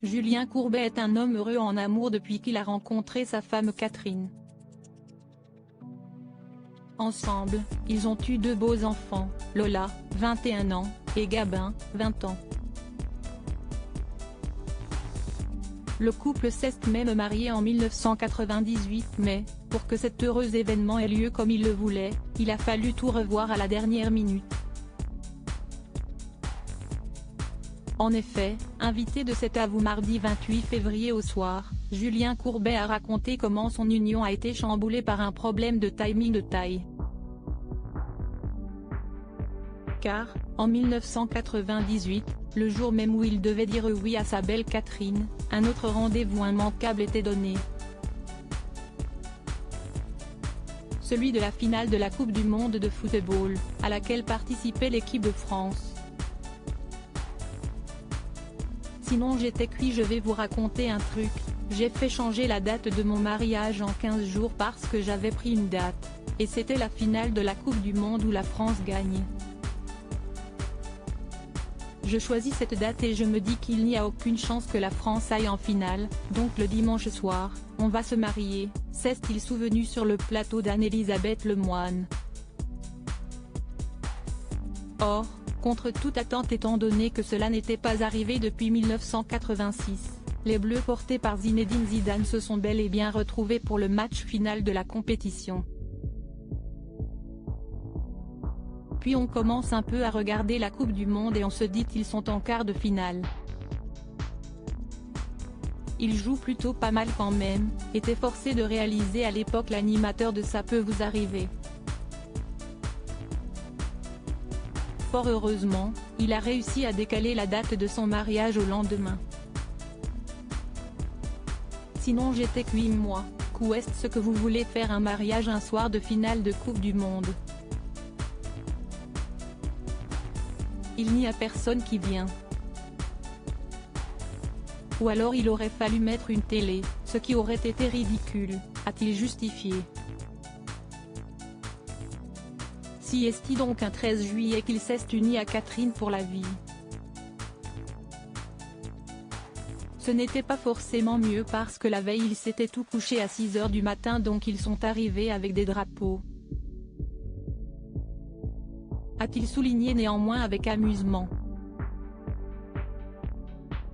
Julien Courbet est un homme heureux en amour depuis qu'il a rencontré sa femme Catherine. Ensemble, ils ont eu deux beaux enfants, Lola, 21 ans, et Gabin, 20 ans. Le couple s'est même marié en 1998 mais, pour que cet heureux événement ait lieu comme il le voulait, il a fallu tout revoir à la dernière minute. En effet, invité de C'est à vous mardi 28 février au soir, Julien Courbet a raconté comment son union a été chamboulée par un problème de timing de taille. Car, en 1998, le jour même où il devait dire oui à sa belle Catherine, un autre rendez-vous immanquable était donné. Celui de la finale de la Coupe du monde de football, à laquelle participait l'équipe de France. Sinon j'étais cuit, je vais vous raconter un truc, j'ai fait changer la date de mon mariage en 15 jours parce que j'avais pris une date, et c'était la finale de la Coupe du monde où la France gagne. Je choisis cette date et je me dis qu'il n'y a aucune chance que la France aille en finale, donc le dimanche soir, on va se marier, s'est-il souvenu sur le plateau d'Anne-Elisabeth Lemoine. Or, contre toute attente étant donné que cela n'était pas arrivé depuis 1986, les Bleus portés par Zinedine Zidane se sont bel et bien retrouvés pour le match final de la compétition. Puis on commence un peu à regarder la Coupe du monde et on se dit qu'ils sont en quart de finale. Ils jouent plutôt pas mal quand même, était forcé de réaliser à l'époque l'animateur de Ça peut vous arriver. Fort heureusement, il a réussi à décaler la date de son mariage au lendemain. Sinon j'étais cuit moi, qu'est-ce que vous voulez faire un mariage un soir de finale de Coupe du monde? Il n'y a personne qui vient. Ou alors il aurait fallu mettre une télé, ce qui aurait été ridicule, a-t-il justifié. Si est-il donc un 13 juillet qu'il s'est uni à Catherine pour la vie? Ce n'était pas forcément mieux parce que la veille ils s'étaient tout couchés à 6 h du matin donc ils sont arrivés avec des drapeaux. A-t-il souligné néanmoins avec amusement.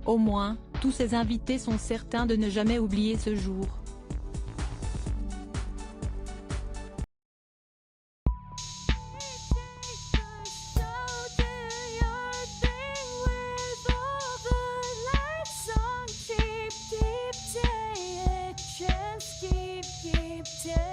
Au moins, tous ses invités sont certains de ne jamais oublier ce jour. Keep